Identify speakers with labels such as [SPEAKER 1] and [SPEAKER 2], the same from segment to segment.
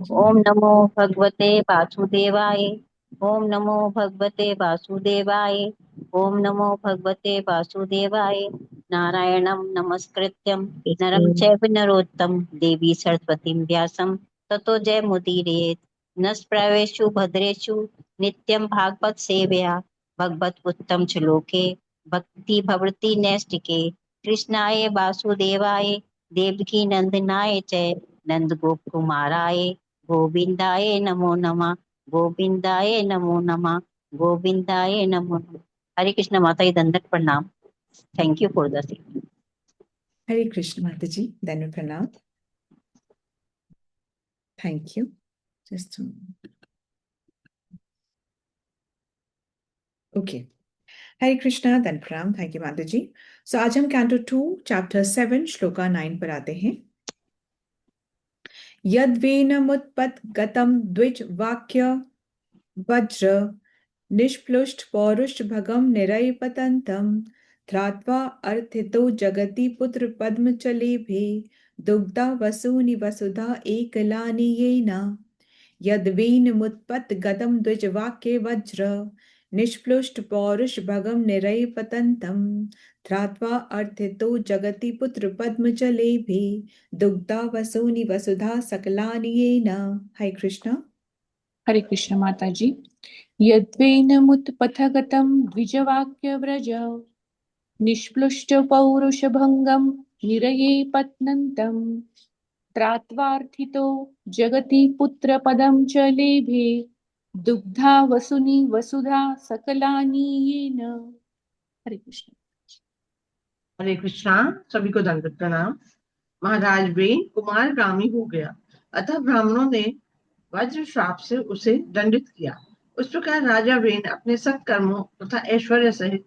[SPEAKER 1] ओम नमो भगवते वासुदेवाय। ओम नमो भगवते वासुदेवाय। ओम नमो भगवते वासुदेवाय। नारायणं नमस्कृत्यं नरं चैव नरोत्तमं देवी सरस्वतीं व्यासं ततो जयमुदीरयेत्। नस्प्रवेशु भद्रेषु नित्यं भागवत सेवया भगवत उत्तम श्लोके भक्ति भवति नैष्टिके। कृष्णाय वासुदेवाय देवकी नंदनाय च नंद गोप कुमाराय गोविंदाय नमो नमः। गोविंदाय नमो नमः। गोविंदाय नमो नमः। हरे कृष्ण माता जी, दंडवत प्रणाम। Thank you for the seat.
[SPEAKER 2] Hare Krishna माता जी, धन्यवाद, प्रणाम। Thank you. Just okay. Hare Krishna, धन प्रणाम। थैंक यू माता जी। सो आज हम कैंटो 2 चैप्टर 7 श्लोका 9 पर आते हैं। यद्वेनमुत्पद्गतं द्विज वाक्य वज्र निष्प्लुष्ट पौरुष भगम निरयपतंतम ध्रात्वा अर्थितो जगति पुत्र पद्म चलेभे दुग्धा वसूनि वसुधा एकलानि येन यद्वेनमुत्पद्गतं द्विजवाक्ये वज्र निष्प्लुष्ट पौरुष भगम निरयपतंतम ध्रात्वा अर्थितो जगति पुत्र पद्म चलेभे दुग्धा वसूनि वसुधा सकलानि येन। हरे कृष्ण।
[SPEAKER 3] हरे कृष्ण माता जी। यद्वेनमुत्पथगतं द्विजवाक्यव्रज निष्प्लुष्टपौरुषभङ्गं निरये पत्नन्तं त्रात्वार्थितो जगति पुत्रपदं च लेभे दुग्धा वसुनि वसुधा सकलानि येन। हरे कृष्ण।
[SPEAKER 4] हरे कृष्णा। सभी को दंडवत प्रणाम। महाराज वेन कुमार गामी हो गया, अतः ब्राह्मणों ने वज्र श्राप से उसे दंडित किया। उस प्रकार राजा वेन अपने सत्कर्मों तथा ऐश्वर्य सहित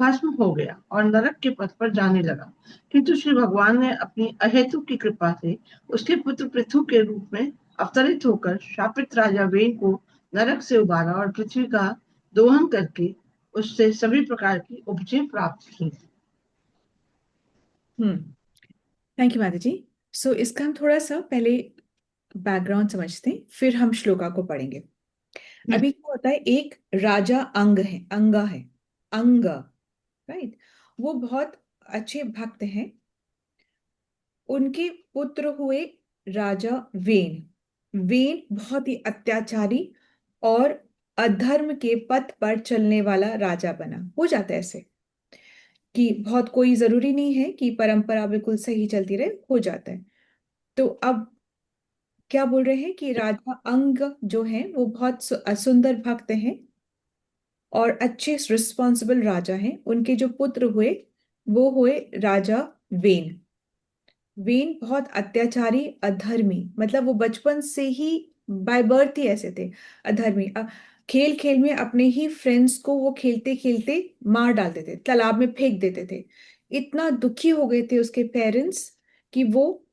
[SPEAKER 4] भस्म हो गया और नरक के पथ पर जाने लगा। किंतु श्री भगवान ने अपनी अहेतु की कृपा से उसके पुत्र पृथु के रूप में अवतरित होकर शापित राजा वेन को नरक से उबारा और पृथ्वी का दोहन करके उससे सभी प्रकार की उपजें प्राप्त की।
[SPEAKER 2] थैंक यू माता जी। सो इसका हम थोड़ा सा पहले बैकग्राउंड समझते हैं, फिर हम श्लोका को पढ़ेंगे। अभी क्या होता है, एक राजा अंग, राइट। वो बहुत अच्छे भक्त हैं। उनके पुत्र हुए राजा वेन। वेन बहुत ही अत्याचारी और अधर्म के पथ पर चलने वाला राजा बना। हो जाता है ऐसे कि बहुत, कोई जरूरी नहीं है कि परंपरा बिल्कुल सही चलती रहे, हो जाता है। तो अब क्या बोल रहे हैं कि राजा अंग जो है वो बहुत सुंदर भक्त हैं और अच्छे रिस्पॉन्सिबल राजा हैं। उनके जो पुत्र हुए वो हुए राजा वेन। वेन बहुत अत्याचारी अधर्मी, मतलब वो बचपन से ही बाय बर्थ ही ऐसे थे, अधर्मी। खेल खेल में अपने ही फ्रेंड्स को वो खेलते खेलते मार डालते थे, तालाब में फेंक देते थे। इतना दुखी हो गए थे उसके पेरेंट्स कि वो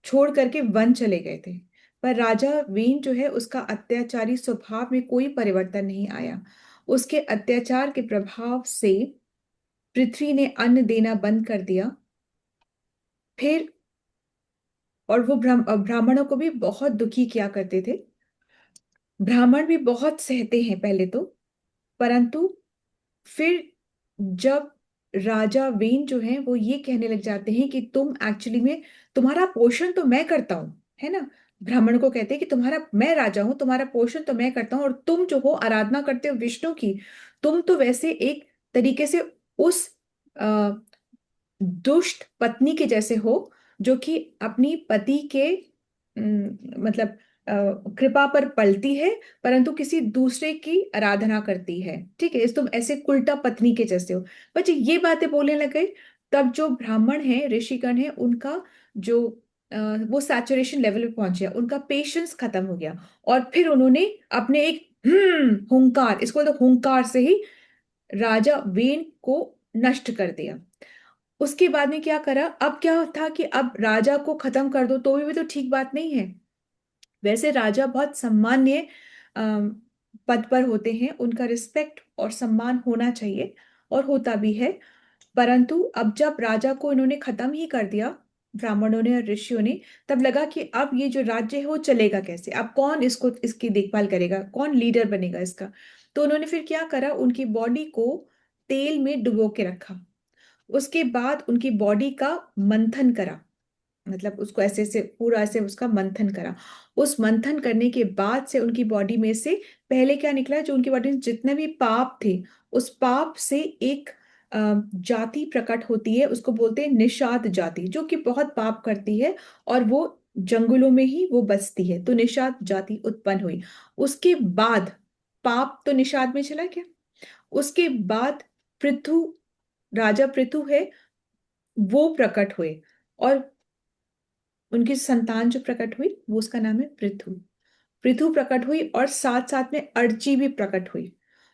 [SPEAKER 2] छोड़ करके वन चले गए थे। पर राजा वेन जो है, उसका अत्याचारी स्वभाव में कोई परिवर्तन नहीं आया। उसके अत्याचार के प्रभाव से पृथ्वी ने अन्न देना बंद कर दिया। फिर और वो ब्राह्मणों को भी बहुत दुखी किया करते थे। ब्राह्मण भी बहुत सहते हैं पहले तो, परंतु फिर जब राजा वेन जो है वो ये कहने लग जाते हैं कि तुम एक्चुअली में, तुम्हारा पोषण तो मैं करता हूँ, है ना। ब्राह्मण को कहते हैं कि तुम्हारा, मैं राजा हूं, तुम्हारा पोषण तो मैं करता हूँ, और तुम जो हो आराधना करते हो विष्णु की, तुम तो वैसे एक तरीके से उस दुष्ट पत्नी के जैसे हो जो कि अपनी पति के मतलब कृपा पर पलती है, परंतु किसी दूसरे की आराधना करती है। ठीक है, इस तुम ऐसे उल्टा पत्नी के जैसे हो। बच्चे ये बातें बोलने लग गए, तब जो ब्राह्मण है, ऋषिगण है, उनका जो वो सैचुरेशन लेवल पे पहुंच गया, उनका पेशेंस खत्म हो गया। और फिर उन्होंने अपने एक हुंकार, इसको तो हुंकार से ही राजा वेन को नष्ट कर दिया। उसके बाद में क्या करा, अब क्या था कि अब राजा को खत्म कर दो तो भी तो ठीक बात नहीं है। वैसे राजा बहुत सम्मान्य पद पर होते हैं, उनका रिस्पेक्ट और सम्मान होना चाहिए, और होता भी है। परंतु अब जब राजा को इन्होंने खत्म ही कर दिया, ब्राह्मणों ने और ऋषियों ने, तब लगा कि अब ये जो राज्य है वो चलेगा कैसे, अब कौन इसकी देखभाल करेगा, कौन लीडर बनेगा इसका। तो उन्होंने फिर क्या करा, उनकी बॉडी को तेल में डुबो के रखा। उसके बाद उनकी बॉडी का मंथन करा, मतलब उसको ऐसे ऐसे पूरा ऐसे उसका मंथन करा। उस मंथन करने के बाद से उनकी बॉडी में से पहले क्या निकला, जो उनकी बॉडी में जितने भी पाप थे, उस पाप से एक जाति प्रकट होती है, उसको बोलते हैं निषाद जाति, जो कि बहुत पाप करती है और वो जंगलों में ही वो बसती है। तो निषाद जाति उत्पन्न हुई। उसके बाद पाप तो निषाद में चला गया। उसके बाद पृथु, राजा पृथु है, वो प्रकट हुए, और उनकी संतान जो प्रकट हुई वो उसका नाम है पृथु। पृथु प्रकट हुई और साथ साथ में अर्ची भी प्रकट हुई।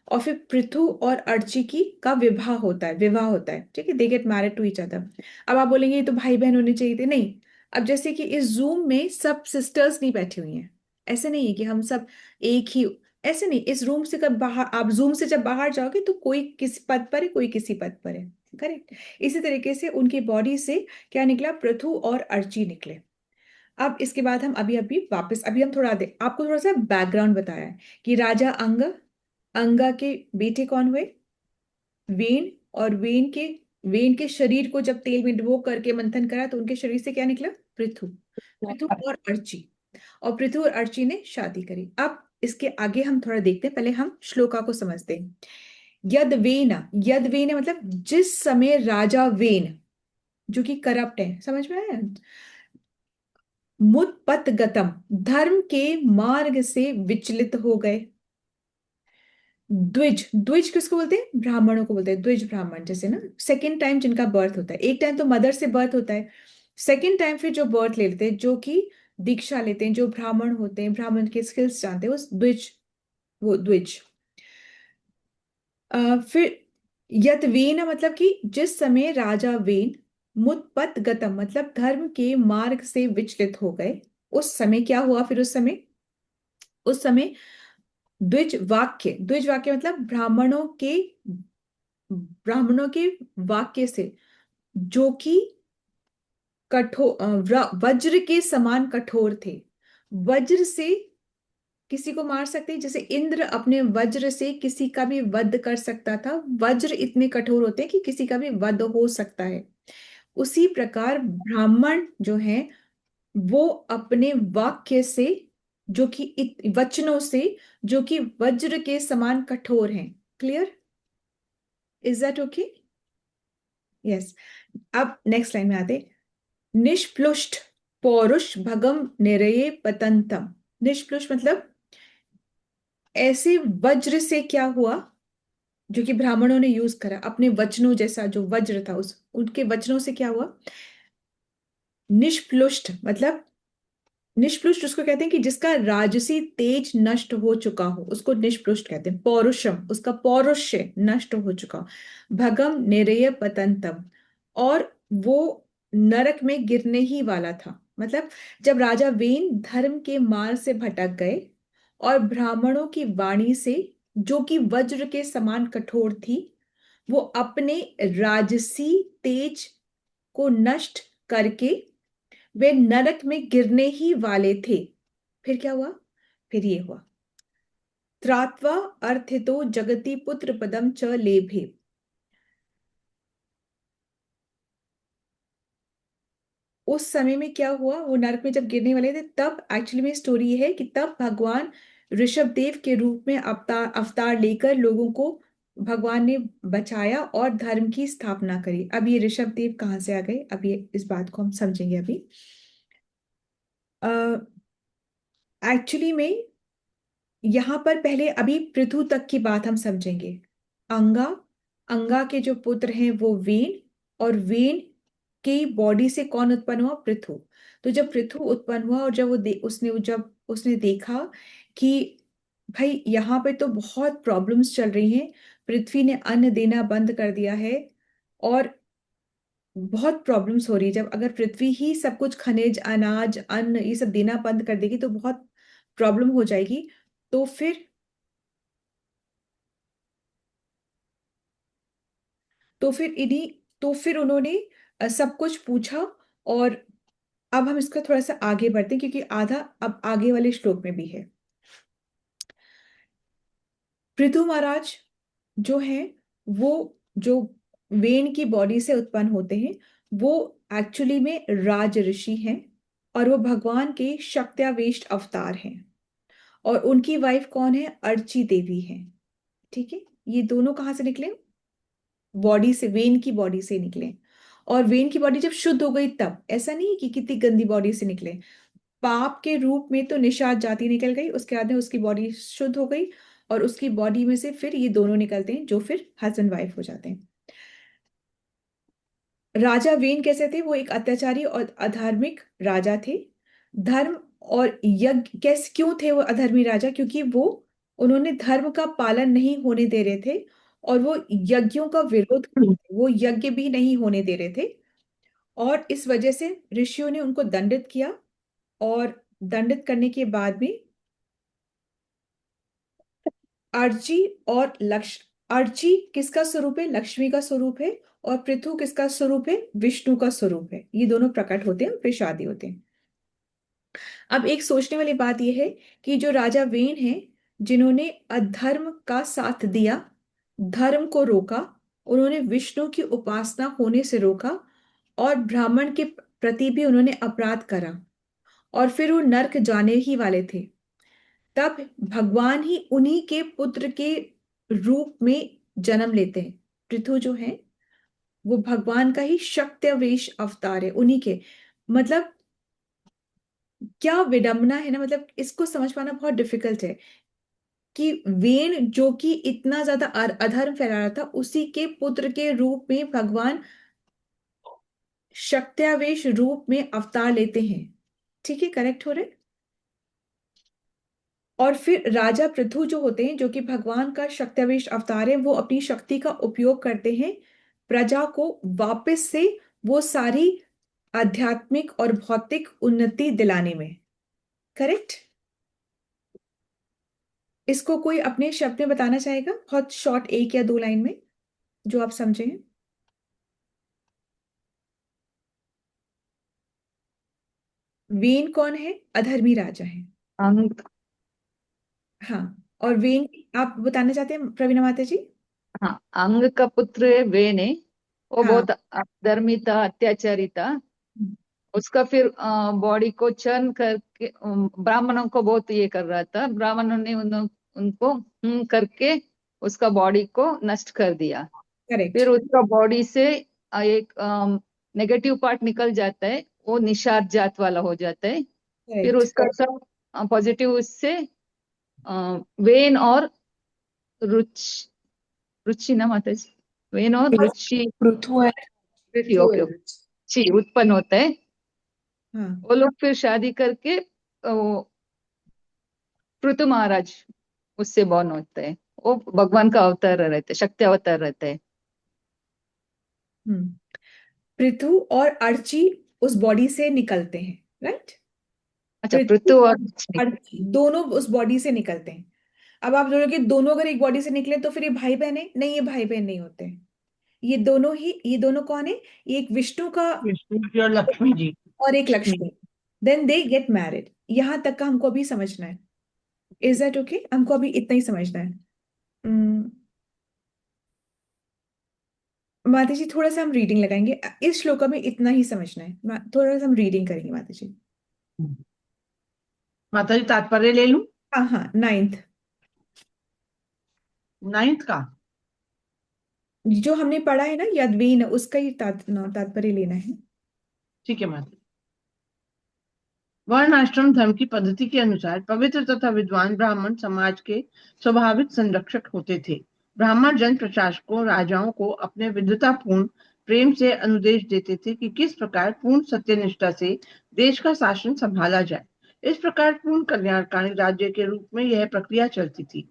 [SPEAKER 2] और फिर पृथु और अर्ची की का विवाह होता है, ठीक है, they get married to each other. अब आप बोलेंगे ये तो भाई बहन होने चाहिए थे, नहीं। अब जैसे कि इस जूम में सब सिस्टर्स नहीं बैठी हुई हैं, ऐसे नहीं है कि हम सब एक ही, ऐसे नहीं। इस रूम से कब बाहर, आप जूम से जब बाहर जाओगे तो कोई किसी पद पर है, कोई किसी पद पर है, करेक्ट। इसी तरीके से उनकी बॉडी से क्या निकला, पृथु और अर्ची निकले। अब इसके बाद हम अभी अभी वापस, अभी हम थोड़ा दे आपको थोड़ा सा बैकग्राउंड बताया है कि राजा अंगा के बेटे कौन हुए, वेन। और वेन के शरीर को जब तेल में डुबो करके मंथन करा तो उनके शरीर से क्या निकला, पृथु। पृथु और अर्ची, और पृथु और अर्ची ने शादी करी। अब इसके आगे हम थोड़ा देखते हैं, पहले हम श्लोका को समझते हैं। यद वेन मतलब जिस समय राजा वेन, जो कि करप्ट है, समझ में आया, मुत्पतगतम धर्म के मार्ग से विचलित हो गए। द्विज, द्विज किसको बोलते हैं, ब्राह्मणों को बोलते हैं द्विज ब्राह्मण। जैसे ना सेकंड टाइम जिनका बर्थ होता है, एक टाइम तो मदर से बर्थ होता है, सेकंड टाइम फिर जो बर्थ लेते हैं, जो कि दीक्षा लेते हैं, जो ब्राह्मण होते हैं, ब्राह्मण के स्किल्स जानते हैं, उस द्विज, वो द्विज। फिर यत वेन मतलब कि जिस समय राजा वेन, मुत्पत गतम मतलब धर्म के मार्ग से विचलित हो गए, उस समय क्या हुआ, फिर उस समय द्विज वाक्य मतलब ब्राह्मणों के वाक्य से, जो कि वज्र के समान कठोर थे। वज्र से किसी को मार सकते हैं, जैसे इंद्र अपने वज्र से किसी का भी वध कर सकता था। वज्र इतने कठोर होते हैं कि किसी का भी वध हो सकता है। उसी प्रकार ब्राह्मण जो है वो अपने वाक्य से, जो कि वचनों से, जो कि वज्र के समान कठोर हैं। Clear, is that okay? Yes. अब नेक्स्ट लाइन में आते, निष्प्लुष्ट पौरुष भगम निरये पतंतम। निष्प्लुष्ट मतलब ऐसे वज्र से क्या हुआ, जो कि ब्राह्मणों ने यूज करा अपने वचनों जैसा, जो वज्र था उस उनके वचनों से क्या हुआ। निष्प्लुष्ट मतलब, निष्प्लुष्ट उसको कहते हैं कि जिसका राजसी तेज नष्ट हो चुका हो, उसको निष्प्लुष्ट कहते हैं। पौरुषम, उसका पौरुष्य नष्ट हो चुका। भगम निरय पतंतम, और वो नरक में गिरने ही वाला था। मतलब जब राजा वेन धर्म के मार्ग से भटक गए और ब्राह्मणों की वाणी से, जो कि वज्र के समान कठोर थी, वो अपने राजसी तेज को नष्ट करके वे नरक में गिरने ही वाले थे। फिर क्या हुआ, फिर ये हुआ, त्रात्वा अर्थितो जगति पुत्र पदम च लेभे। उस समय में क्या हुआ, वो नरक में जब गिरने वाले थे, तब एक्चुअली में स्टोरी ये है कि तब भगवान ऋषभ देव के रूप में अवतार अवतार लेकर लोगों को भगवान ने बचाया और धर्म की स्थापना करी। अब ये ऋषभ देव कहाँ से आ गए, अब ये इस बात को हम समझेंगे अभी। एक्चुअली में यहां पर पहले अभी पृथु तक की बात हम समझेंगे। अंगा, अंगा के जो पुत्र हैं वो वेन, और वेन की बॉडी से कौन उत्पन्न हुआ, पृथु। तो जब पृथु उत्पन्न हुआ और जब उसने देखा कि भाई यहाँ पे तो बहुत प्रॉब्लम्स चल रही हैं, पृथ्वी ने अन्न देना बंद कर दिया है और बहुत प्रॉब्लम्स हो रही है। जब अगर पृथ्वी ही सब कुछ खनिज अनाज अन्न ये सब देना बंद कर देगी तो बहुत प्रॉब्लम हो जाएगी। तो फिर तो फिर इन्हीं तो फिर उन्होंने सब कुछ पूछा, और अब हम इसका थोड़ा सा आगे बढ़ते हैं क्योंकि आधा अब आगे वाले श्लोक में भी है। पृथु महाराज जो है वो जो वेन की बॉडी से उत्पन्न होते हैं वो एक्चुअली में राज ऋषि हैं और वो भगवान के शक्त्यावेश अवतार हैं। और उनकी वाइफ कौन है? अर्ची देवी है। ठीक है, ये दोनों कहाँ से निकले? बॉडी से, वेन की बॉडी से निकले। और वेन की बॉडी जब शुद्ध हो गई तब, ऐसा नहीं कि कितनी गंदी बॉडी से निकले। पाप के रूप में तो निषाद जाति निकल गई, उसके बाद में उसकी बॉडी शुद्ध हो गई और उसकी बॉडी में से फिर ये दोनों निकलते हैं जो फिर हस्बैंड वाइफ हो जाते हैं। राजा वेन कैसे थे? वो एक अत्याचारी और अधार्मिक राजा थे। धर्म और यज्ञ कैसे, क्यों थे वो अधर्मी राजा? क्योंकि वो उन्होंने धर्म का पालन नहीं होने दे रहे थे और वो यज्ञों का विरोध कर रहे थे, वो यज्ञ भी नहीं होने दे रहे थे। और इस वजह से ऋषियों ने उनको दंडित किया और दंडित करने के बाद में अर्ची और लक्ष्य, अर्ची किसका स्वरूप है? लक्ष्मी का स्वरूप है। और पृथु किसका स्वरूप है? विष्णु का स्वरूप है। ये दोनों प्रकट होते हैं और फिर शादी होते हैं। अब एक सोचने वाली बात यह है कि जो राजा वेन है जिन्होंने अधर्म का साथ दिया, धर्म को रोका, उन्होंने विष्णु की उपासना होने से रोका और ब्राह्मण के प्रति भी उन्होंने अपराध करा और फिर वो नर्क जाने ही वाले थे। तब भगवान ही उन्हीं के पुत्र के रूप में जन्म लेते हैं। पृथु जो है वो भगवान का ही शक्त्यावेश अवतार है, उन्हीं के। मतलब क्या विडंबना है ना, मतलब इसको समझ पाना बहुत डिफिकल्ट है कि वेन जो कि इतना ज्यादा अधर्म फैला रहा था, उसी के पुत्र के रूप में भगवान शक्त्यावेश रूप में अवतार लेते हैं। ठीक है, करेक्ट हो रहे? और फिर राजा पृथु जो होते हैं, जो कि भगवान का शक्त्यावेश अवतार है, वो अपनी शक्ति का उपयोग करते हैं प्रजा को वापस से वो सारी आध्यात्मिक और भौतिक उन्नति दिलाने में। करेक्ट? इसको कोई अपने शब्द में बताना चाहेगा, बहुत शॉर्ट, 1 या 2 लाइन में, जो आप समझे हैं? वेन कौन है? अधर्मी राजा है।
[SPEAKER 5] अंग।
[SPEAKER 2] हाँ, और वेन आप बताना चाहते हैं प्रवीणा माता जी?
[SPEAKER 5] हाँ, अंग का पुत्र वेन है, वो
[SPEAKER 2] हाँ।
[SPEAKER 5] बहुत धर्मी था, अत्याचारी था। उसका फिर बॉडी को चर्न करके ब्राह्मणों को बहुत ये कर रहा था। ब्राह्मणों ने उनको करके उसका बॉडी को नष्ट कर दिया।
[SPEAKER 2] करेक्ट।
[SPEAKER 5] फिर उसका बॉडी से एक नेगेटिव पार्ट निकल जाता है, वो निषाद जात वाला हो जाता है। फिर
[SPEAKER 2] करेक्ट।
[SPEAKER 5] उसका सब पॉजिटिव उससे वेन और रुचि, रुचि ना माता जी, वेन और रुचि,
[SPEAKER 3] पृथु है।
[SPEAKER 5] रुचि, ओके, रुचि उत्पन्न होता है।
[SPEAKER 2] हाँ।
[SPEAKER 5] वो लोग फिर शादी करके वो पृथु महाराज उससे बॉर्न होता है। वो भगवान का अवतार रहता है, शक्ति अवतार रहता है।
[SPEAKER 2] हम्म। पृथु और अर्ची उस बॉडी से निकलते हैं, राइट?
[SPEAKER 5] अच्छा,
[SPEAKER 2] पृथु
[SPEAKER 5] पृथु और
[SPEAKER 2] और अर्ची दोनों उस बॉडी से निकलते हैं। अब आप बोलोगे दोनों अगर एक बॉडी से निकले तो फिर ये भाई बहन है? नहीं, ये भाई बहन नहीं होते। ये दोनों कौन है? ये एक विष्णु का
[SPEAKER 4] विष्णु जी और लक्ष्मी जी।
[SPEAKER 2] और एक Lakshmi. Then they get married. यहां तक का हमको अभी समझना है। Is that okay? हमको अभी इतना ही समझना है। माता जी थोड़ा सा हम रीडिंग लगाएंगे, इस श्लोक में इतना ही समझना है। थोड़ा सा हम रीडिंग करेंगे माता जी।
[SPEAKER 4] माता जी तात्पर्य ले लूं?
[SPEAKER 2] हाँ हाँ, 9th
[SPEAKER 4] 9th का।
[SPEAKER 2] जो हमने पढ़ा है ना, यद्वेन, उसका ही तात्पर्य लेना है।
[SPEAKER 4] ठीक है माता जी। वर्ण आश्रम धर्म की पद्धति के अनुसार पवित्र तथा विद्वान ब्राह्मण समाज के स्वाभाविक संरक्षक होते थे। ब्राह्मण जन प्रशासकों, राजाओं को अपने विद्वतापूर्ण प्रेम से अनुदेश देते थे कि किस प्रकार पूर्ण सत्यनिष्ठा से देश का शासन संभाला जाए। इस प्रकार पूर्ण कल्याणकारी राज्य के रूप में यह प्रक्रिया चलती थी।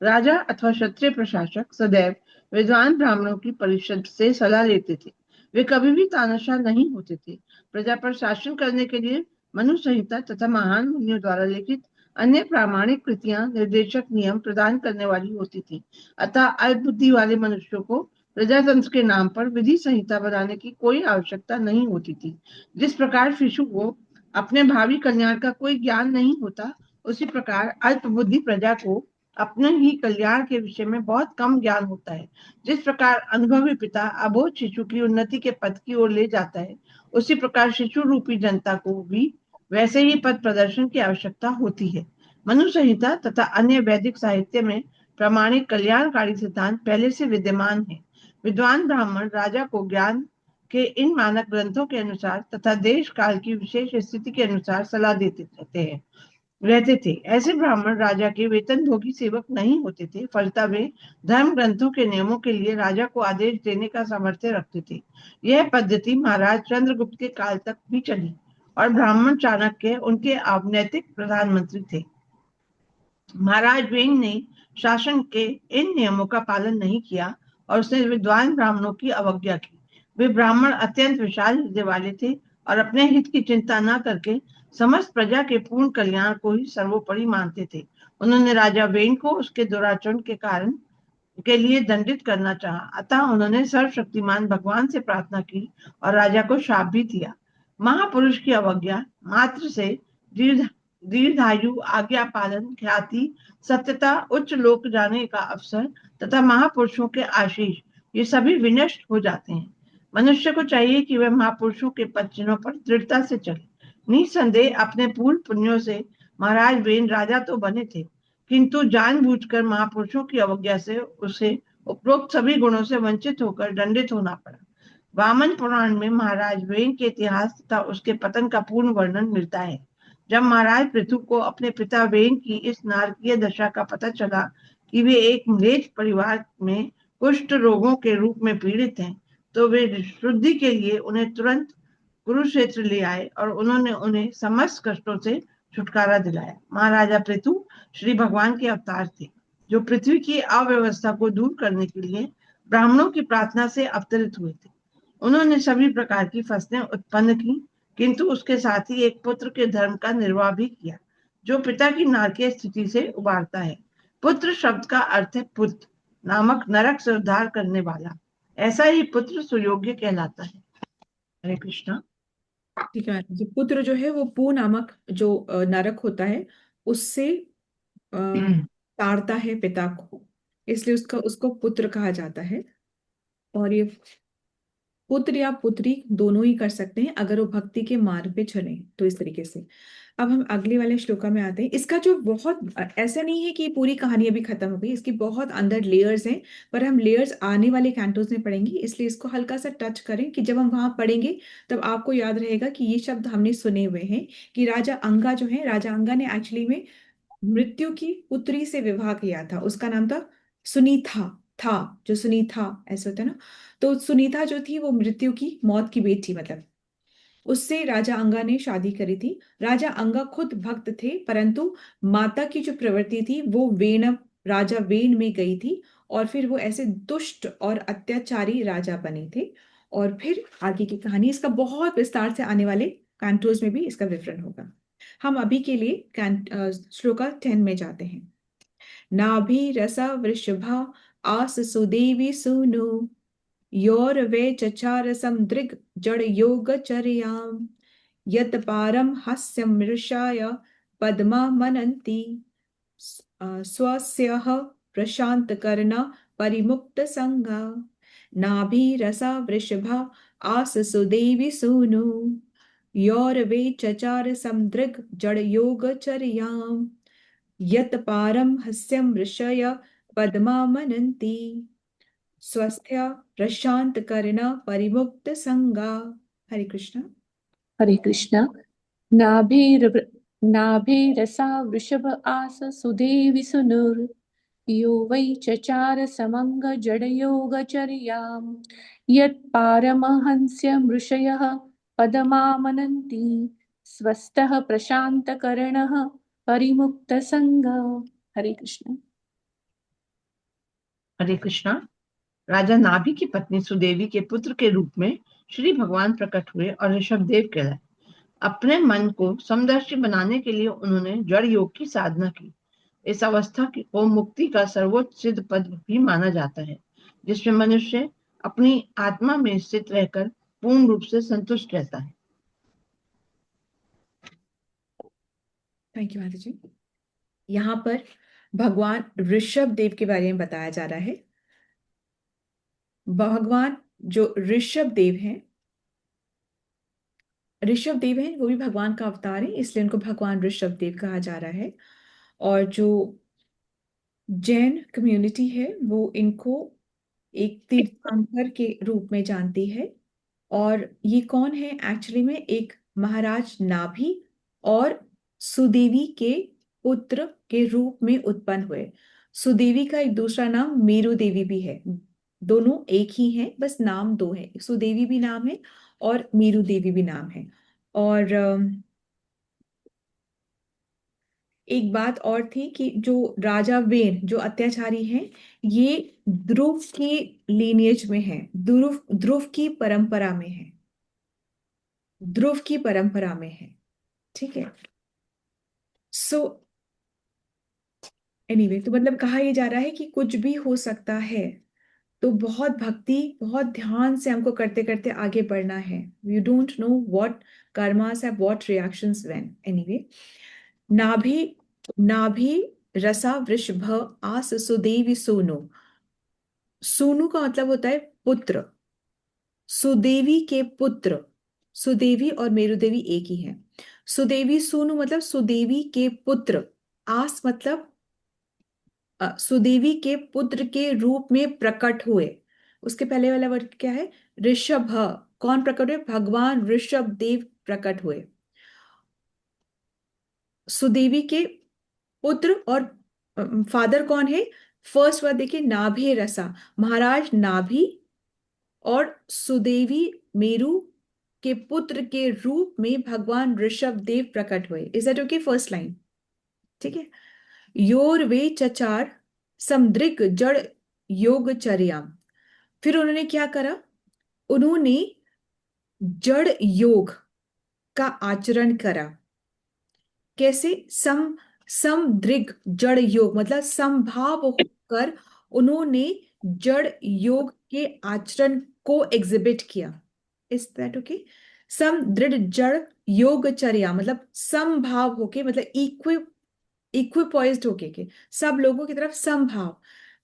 [SPEAKER 4] राजा अथवा क्षत्रिय प्रशासक सदैव विद्वान ब्राह्मणों की परिषद से सलाह लेते थे। वे कभी भी तानाशाह नहीं होते थे। प्रजा पर शासन करने के लिए मनु संहिता तथा महान मुनियों द्वारा लिखित अन्य प्रामाणिक कृतियां निर्देशक नियम प्रदान करने वाली होती थी। अतः अल्प बुद्धि वाले मनुष्यों को प्रजातंत्र के नाम पर विधि संहिता बनाने की कोई आवश्यकता नहीं होती थी। जिस प्रकार शिशु को अपने भावी कल्याण का कोई ज्ञान नहीं होता, उसी प्रकार अल्पबुद्धि प्रजा को अपने ही कल्याण के विषय में बहुत कम ज्ञान होता है। जिस प्रकार अनुभवी पिता अबोध शिशु की उन्नति के पथ की ओर ले जाता है, उसी प्रकार शिशु रूपी जनता को भी वैसे ही पथ प्रदर्शन की आवश्यकता होती है। मनु संहिता तथा अन्य वैदिक साहित्य में प्रमाणिक कल्याणकारी सिद्धांत पहले से विद्यमान है। विद्वान ब्राह्मण राजा को ज्ञान के इन मानक ग्रंथों के अनुसार तथा देश काल की विशेष स्थिति के अनुसार सलाह देते रहते थे। ऐसे ब्राह्मण राजा के वेतन भोगी सेवक नहीं होते थे, फलतः वे धर्म ग्रंथों के नियमों के लिए राजा को आदेश देने का सामर्थ्य रखते थे। यह पद्धति महाराज चंद्रगुप्त के काल तक भी चली और ब्राह्मण चाणक्य उनके अवनैतिक प्रधानमंत्री थे। महाराज वेन ने शासन के इन नियमों का पालन नहीं किया और उसने विद्वान ब्राह्मणों की अवज्ञा की। वे ब्राह्मण अत्यंत विशाल हृदय वाले थे और अपने हित की चिंता न करके समस्त प्रजा के पूर्ण कल्याण को ही सर्वोपरि मानते थे। उन्होंने राजा वेन को उसके दुराचरण के कारण के लिए दंडित करना चाहा, अतः उन्होंने सर्वशक्तिमान भगवान से प्रार्थना की और राजा को शाप भी दिया। महापुरुष की अवज्ञा मात्र से दीर्घायु, आज्ञा पालन, ख्याति, सत्यता, उच्च लोक जाने का अवसर तथा महापुरुषों के आशीष, ये सभी विनष्ट हो जाते हैं। मनुष्य को चाहिए कि वह महापुरुषों के पद चिन्हों पर दृढ़ता से चले। निसंदेह अपने पूर्ण पुण्यों से महाराज वेन राजा तो बने थे, किंतु जानबूझकर महापुरुषों की अवज्ञा से उसे उपरोक्त सभी गुणों से वंचित होकर दंडित होना पड़ा। वामन पुराण में महाराज वेन के इतिहास तथा उसके पतन का पूर्ण वर्णन मिलता है। जब महाराज पृथु को अपने पिता वेन की इस नारकीय दशा का पता चला कि वे एक म्लेच्छ परिवार में कुष्ठ रोगों के रूप में पीड़ित हैं, तो वे शुद्धि के लिए उन्हें तुरंत कुरुक्षेत्र ले आए और उन्होंने उन्हें समस्त कष्टों से छुटकारा दिलाया। महाराजा पृथु श्री भगवान के अवतार थे, जो पृथ्वी की अव्यवस्था को दूर करने के लिए ब्राह्मणों की प्रार्थना से अवतरित हुए थे। उन्होंने सभी प्रकार की फसलें उत्पन्न की, किंतु उसके साथ ही एक पुत्र के धर्म का निर्वाह भी किया, जो पिता की नारकीय स्थिति से उबारता है। पुत्र शब्द का अर्थ है पुत्र नामक नरक से उद्धार करने वाला। ऐसा ही पुत्र सुयोग्य कहलाता है। हरे कृष्णा।
[SPEAKER 2] ठीक है मैडम जी। पुत्र जो है वो पू नामक जो नरक होता है उससे ताड़ता है पिता को, इसलिए उसको पुत्र कहा जाता है। और ये पुत्र या पुत्री दोनों ही कर सकते हैं अगर वो भक्ति के मार्ग पे चले, तो इस तरीके से। अब हम अगले वाले श्लोका में आते हैं। इसका जो बहुत ऐसा नहीं है कि पूरी कहानी अभी खत्म हो गई, इसकी बहुत अंदर लेयर्स हैं, पर हम लेयर्स आने वाले कैंटोस में पढ़ेंगे, इसलिए इसको हल्का सा टच करें कि जब हम वहां पढ़ेंगे तब आपको याद रहेगा कि ये शब्द हमने सुने हुए हैं कि राजा अंगा जो है, राजा अंगा ने एक्चुअली में मृत्यु की पुत्री से विवाह किया था। उसका नाम था सुनीता, था जो सुनीता ऐसे होता है ना, तो सुनीता जो थी वो मृत्यु की मौत की बेटी, मतलब उससे राजा अंगा ने शादी करी थी। राजा अंगा खुद भक्त थे, परंतु माता की जो प्रवृत्ति थी वो राजा वेन में गई थी और फिर वो ऐसे दुष्ट और अत्याचारी राजा बने थे। और फिर आगे की कहानी इसका बहुत विस्तार से आने वाले कैंटोस में भी इसका विवरण होगा। हम अभी के लिए श्लोका 10 में जाते हैं। नाभि रसा वृषभा आस सुदेवी सुनु योरवे चचार समदृग जड़ योगचर्याम यत पारम हास्यम मृषाय पद्मा मनन्ति स्वस्यः प्रशान्तकर्णा परिमुक्त संगा नाभिरसा वृषभा आस सुदेवी सूनु योरवे चचार समदृग जड़ योगचर्याम यत पारम हास्यम ऋषय पद्मा मनन्ति स्वस्थ्य प्रशांत करना परिमुक्त संगा। हरे कृष्ण।
[SPEAKER 3] हरे कृष्ण। नाभिरसा वृषभ आस सुदेवि सुनुर यो वै चचार समंग जडयोगचर्यां यत् पारमहंस्य मृषयः पदमामनन्ति स्वस्थः प्रशान्तकर्णः परिमुक्त संग। हरे कृष्ण।
[SPEAKER 4] हरे कृष्णा। राजा नाभि की पत्नी सुदेवी के पुत्र के रूप में श्री भगवान प्रकट हुए और ऋषभदेव कहलाए। अपने मन को समदर्शी बनाने के लिए उन्होंने जड़ योग की साधना की। इस अवस्था को मुक्ति का सर्वोच्च सिद्ध पद भी माना जाता है, जिसमें मनुष्य अपनी आत्मा में स्थित रहकर पूर्ण रूप से संतुष्ट रहता है।
[SPEAKER 2] थैंक यू माता जी। यहाँ पर भगवान ऋषभ देव के बारे में बताया जा रहा है। भगवान जो ऋषभ देव हैं वो भी भगवान का अवतार है, इसलिए उनको भगवान ऋषभ देव कहा जा रहा है। और जो जैन कम्युनिटी है वो इनको एक तीर्थंकर के रूप में जानती है। और ये कौन है एक्चुअली में? एक महाराज नाभि और सुदेवी के पुत्र के रूप में उत्पन्न हुए। सुदेवी का एक दूसरा नाम मेरु देवी भी है। दोनों एक ही हैं, बस नाम दो है। सुदेवी भी नाम है और मेरु देवी भी नाम है। और एक बात और थी कि जो राजा वेन जो अत्याचारी हैं, ये ध्रुव की लीनिएज में है, ध्रुव ध्रुव की परंपरा में है, ध्रुव की परंपरा में है। ठीक है। सो एनीवे, तो मतलब कहा यह जा रहा है कि कुछ भी हो सकता है, तो बहुत भक्ति, बहुत ध्यान से हमको करते करते आगे बढ़ना है। You don't know what karmas have what reactions when. Anyway, नाभि नाभि रसा वृषभ आस सुदेवी सोनो। सोनू का मतलब होता है पुत्र। सुदेवी के पुत्र, सुदेवी और मेरुदेवी एक ही है। सुदेवी सोनू मतलब सुदेवी के पुत्र। आस मतलब सुदेवी के पुत्र के रूप में प्रकट हुए। उसके पहले वाला वर्ड क्या है? ऋषभ। कौन प्रकट हुए? भगवान ऋषभ देव प्रकट हुए। सुदेवी के पुत्र। और फादर कौन है? फर्स्ट वर्ड देखिए, नाभि रसा, महाराज नाभि और सुदेवी मेरु के पुत्र के रूप में भगवान ऋषभ देव प्रकट हुए। Is that okay? First line, ठीक है। योर वे चचार समदृग जड़ योगचर्याम। फिर उन्होंने क्या करा? उन्होंने जड़ योग का आचरण करा। कैसे? समदृग जड़ योग मतलब समभाव होकर उन्होंने जड़ योग के आचरण को एग्जिबिट किया। Is that okay? समदृढ़ जड़ योगचर्या मतलब समभाव होके, मतलब इक्विपॉइज्ड होके के सब लोगों की तरफ समभाव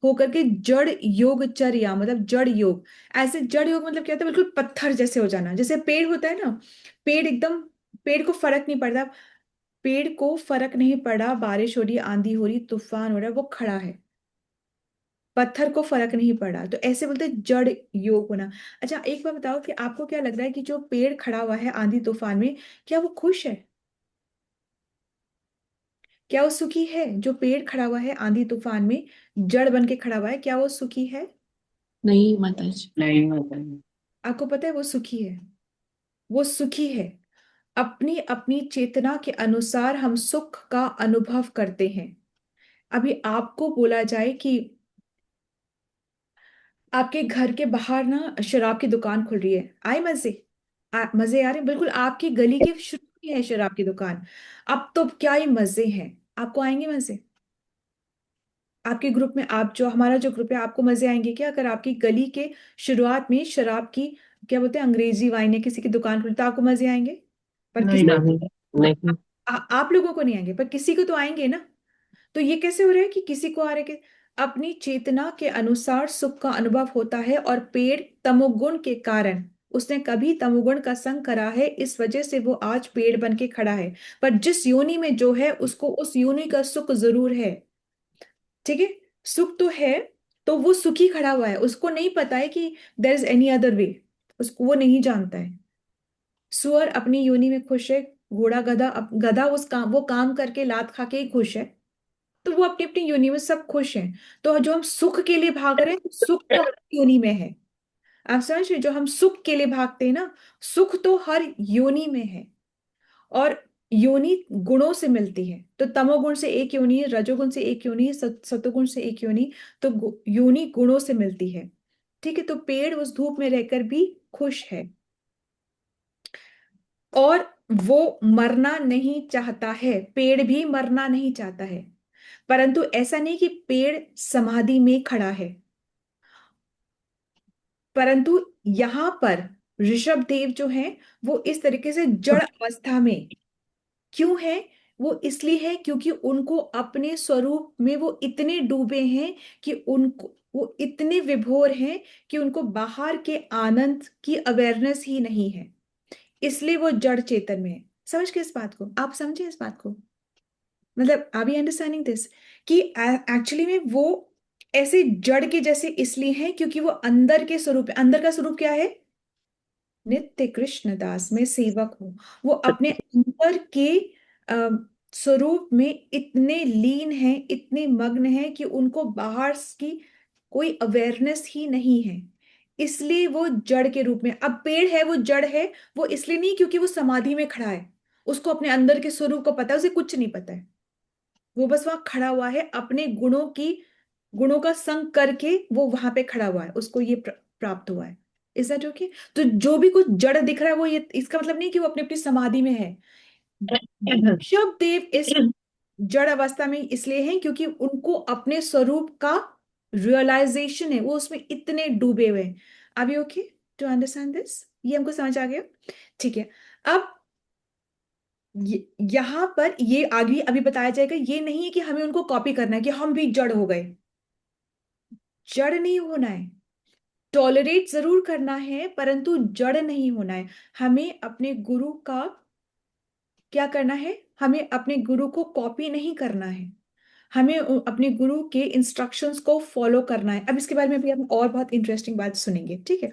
[SPEAKER 2] होकर के जड़ योगचर्या मतलब जड़ योग। ऐसे जड़ योग मतलब क्या होता है? बिल्कुल पत्थर जैसे हो जाना। जैसे पेड़ होता है ना, पेड़ एकदम, पेड़ को फर्क नहीं पड़ता, पेड़ को फर्क नहीं पड़ा, बारिश हो रही, आंधी हो रही, तूफान हो रहा है, वो खड़ा है। पत्थर को फर्क नहीं पड़ा, तो ऐसे बोलते हैं जड़ योग होना। अच्छा, एक बार बताओ कि आपको क्या लग रहा है कि जो पेड़ खड़ा हुआ है आंधी तूफान में, क्या वो खुश है? क्या वो सुखी है? जो पेड़ खड़ा हुआ है आंधी तूफान में, जड़ बन के खड़ा हुआ है, क्या वो सुखी है?
[SPEAKER 3] नहीं माता जी।
[SPEAKER 4] नहीं मतलब
[SPEAKER 2] आपको पता है वो सुखी है। वो सुखी है। अपनी अपनी चेतना के अनुसार हम सुख का अनुभव करते हैं। अभी आपको बोला जाए कि आपके घर के बाहर ना शराब की दुकान खुल रही है, आए मजे? मजे आ रहे हैं? बिल्कुल आपकी गली के शुरू में है शराब की दुकान। अब तो क्या ही मजे हैं। आपको आएंगे मजे? आपके ग्रुप में, आप जो हमारा जो ग्रुप है, आपको मजे आएंगे क्या अगर आपकी गली के शुरुआत में शराब की, क्या बोलते हैं, अंग्रेजी वाइन या किसी की दुकान खुली, तो आपको मजे आएंगे? पर
[SPEAKER 4] नहीं
[SPEAKER 2] किसी,
[SPEAKER 4] नहीं नहीं
[SPEAKER 2] आप लोगों को नहीं आएंगे, पर किसी को तो आएंगे ना। तो ये कैसे हो रहा है कि किसी को आ रहा है कि अपनी चेतना के अनुसार सुख का अनुभव होता है? और पेड़ तमोगुण के कारण, उसने कभी तमोगुण का संग करा है, इस वजह से वो आज पेड़ बन के खड़ा है। पर जिस योनि में जो है, उसको उस योनि का सुख जरूर है। ठीक है, सुख तो है। तो वो सुखी खड़ा हुआ है, उसको नहीं पता है कि there is any other way. उसको वो नहीं जानता है। सुअर अपनी योनि में खुश है, घोड़ा गधा गधा उस काम, वो काम करके लात खा के ही खुश है। तो वो अपनी अपनी योनि में सब खुश हैं। तो जो हम सुख के लिए भाग रहे हैं, सुख तो हर योनि में है। आप समझ रहे? जो हम सुख के लिए भागते हैं ना, सुख तो हर योनि में है। और योनि गुणों से मिलती है, तो तमोगुण से एक योनि, रजोगुण से एक योनि, सतोगुण से एक योनि। तो योनि गुणों से मिलती है। ठीक है, तो पेड़ उस धूप में रहकर भी खुश है। और वो मरना नहीं चाहता है, पेड़ भी मरना नहीं चाहता है। परंतु ऐसा नहीं कि पेड़ समाधि में खड़ा है, परंतु यहां पर ऋषभ देव जो है वो इस तरीके से जड़ अवस्था में क्यों है? वो इसलिए है क्योंकि उनको अपने स्वरूप में वो इतने डूबे हैं कि उनको वो इतने विभोर हैं कि उनको बाहर के आनंद की अवेयरनेस ही नहीं है, इसलिए वो जड़ चेतन में है। समझ गए इस बात को? आप समझे इस बात को? मतलब आर वी अंडरस्टैंडिंग दिस कि एक्चुअली में वो ऐसे जड़ के जैसे इसलिए हैं क्योंकि वो अंदर के स्वरूप, अंदर का स्वरूप क्या है? नित्य कृष्ण दास में सेवक हूं। वो अपने अंदर के अ, स्वरूप में इतने लीन हैं, इतने मग्न हैं कि उनको बाहर की कोई अवेयरनेस ही नहीं है, इसलिए वो जड़ के रूप में। अब पेड़ है वो जड़ है, वो इसलिए नहीं क्योंकि वो समाधि में खड़ा है, उसको अपने अंदर के स्वरूप को पता है, उसे कुछ नहीं पता है, वो बस वहां खड़ा हुआ है, अपने गुणों का संग करके वो वहां पे खड़ा हुआ है, उसको ये प्राप्त हुआ है। Is that okay? तो जो भी कुछ जड़ दिख रहा है वो ये इसका मतलब नहीं कि वो अपनी अपनी समाधि में है। ऋषभ देव इस जड़ अवस्था में इसलिए हैं क्योंकि उनको अपने स्वरूप का रियलाइजेशन है, वो उसमें इतने डूबे हुए हैं। अभी ओके टू अंडरस्टैंड दिस? ये हमको समझ आ गया? ठीक है। अब यहां पर ये आगे अभी बताया जाएगा, ये नहीं है कि हमें उनको कॉपी करना है कि हम भी जड़ हो गए। जड़ नहीं होना है, टॉलरेट जरूर करना है, परंतु जड़ नहीं होना है। हमें अपने गुरु का क्या करना है? हमें अपने गुरु को कॉपी नहीं करना है, हमें अपने गुरु के इंस्ट्रक्शंस को फॉलो करना है। अब इसके बारे में भी हम और बहुत इंटरेस्टिंग बात सुनेंगे, ठीक है?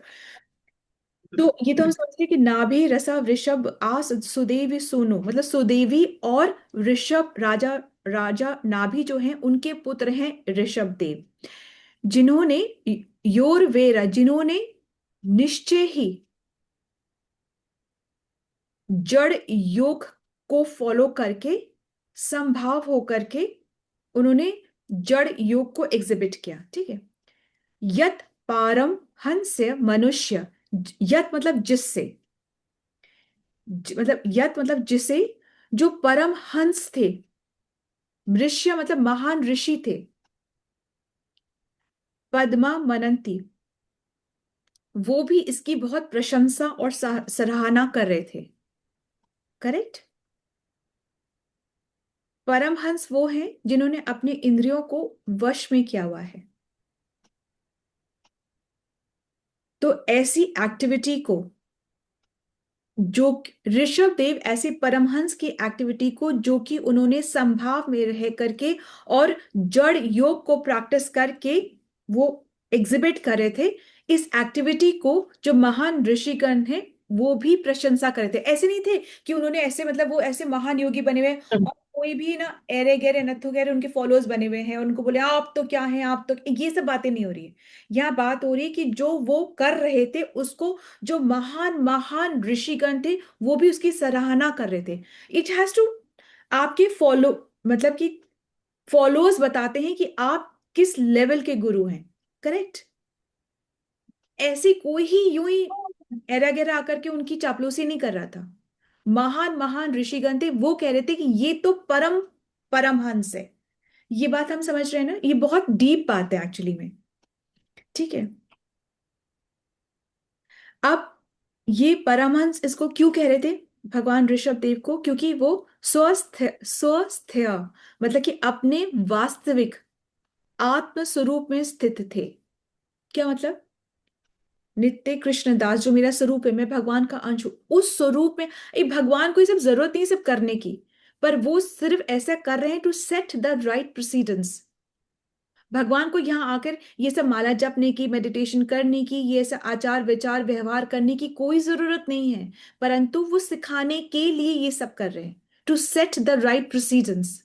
[SPEAKER 2] तो ये तो हम समझते हैं कि नाभि रसा वृषभ आस सुदेवी सोनु, मतलब सुदेवी और ऋषभ राजा, राजा नाभि जो हैं उनके पुत्र हैं ऋषभ देव, जिन्होंने योर वेरा, जिन्होंने निश्चय ही जड़ योग को फॉलो करके, संभाव होकर के उन्होंने जड़ योग को एग्जिबिट किया, ठीक है? यत पारम हंस्य मनुष्य, यत मतलब जिससे, मतलब यत मतलब जिसे, जो परम हंस थे, ऋष्य मतलब महान ऋषि थे, पद्मा मनंती, वो भी इसकी बहुत प्रशंसा और सराहना कर रहे थे। करेक्ट? परमहंस वो हैं जिन्होंने अपने इंद्रियों को वश में किया हुआ है। तो ऐसी एक्टिविटी को, जो ऋषभ देव ऐसे परमहंस की एक्टिविटी को जो कि उन्होंने संभाव में रह करके और जड़ योग को प्रैक्टिस करके वो एग्जिबिट कर रहे थे, इस एक्टिविटी को जो महान ऋषिगण हैं वो भी प्रशंसा कर रहे थे। ऐसे नहीं थे कि उन्होंने ऐसे, मतलब वो ऐसे महान योगी बने हुए और कोई भी ना एरे गहरे नथु गहरे उनके फॉलोअर्स बने हुए हैं, उनको बोले आप तो क्या हैं, आप तो, ये सब बातें नहीं हो रही है। यहाँ बात हो रही है कि जो वो कर रहे थे उसको जो महान महान ऋषिगण थे वो भी उसकी सराहना कर रहे थे। इट हैज टू, आपके फॉलो, मतलब कि फॉलोअर्स बताते हैं कि आप किस लेवल के गुरु हैं। करेक्ट? ऐसी कोई ही यूं ही एरा गैरा आकर के उनकी चापलूसी नहीं कर रहा था। महान महान ऋषिगण थे, वो कह रहे थे कि ये तो परम परमहंस है। ये बात हम समझ रहे हैं ना? ये बहुत डीप बात है एक्चुअली में, ठीक है? अब ये परमहंस इसको क्यों कह रहे थे भगवान ऋषभ देव को? क्योंकि वो स्वस्थ स्वस्थ, मतलब कि अपने वास्तविक आत्म स्वरूप में स्थित थे। क्या मतलब? नित्य कृष्ण दास जो मेरा स्वरूप है, मैं भगवान का अंश हूं, उस स्वरूप में भगवान को ये सब जरूरत नहीं सब करने की, पर वो सिर्फ ऐसा कर रहे हैं टू सेट द राइट प्रोसीडेंस। भगवान को यहाँ आकर ये सब माला जपने की, मेडिटेशन करने की, ये सब आचार विचार व्यवहार करने की कोई जरूरत नहीं है, परंतु वो सिखाने के लिए ये सब कर रहे हैं, टू सेट द राइट प्रोसीडेंस।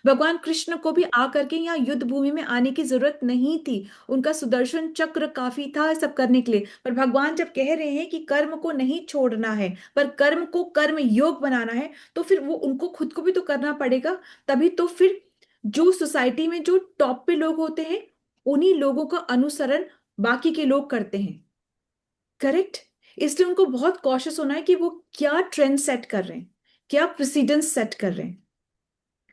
[SPEAKER 2] भगवान कृष्ण को भी आकर के यहाँ युद्ध भूमि में आने की जरूरत नहीं थी, उनका सुदर्शन चक्र काफी था सब करने के लिए। पर भगवान जब कह रहे हैं कि कर्म को नहीं छोड़ना है पर कर्म को कर्म योग बनाना है, तो फिर वो उनको खुद को भी तो करना पड़ेगा। तभी तो फिर जो सोसाइटी में जो टॉप पे लोग होते हैं उन्हीं लोगों का अनुसरण बाकी के लोग करते हैं। करेक्ट? इसलिए उनको बहुत कॉशियस होना है कि वो क्या ट्रेंड सेट कर रहे हैं, क्या प्रेसिडेंस सेट कर रहे हैं।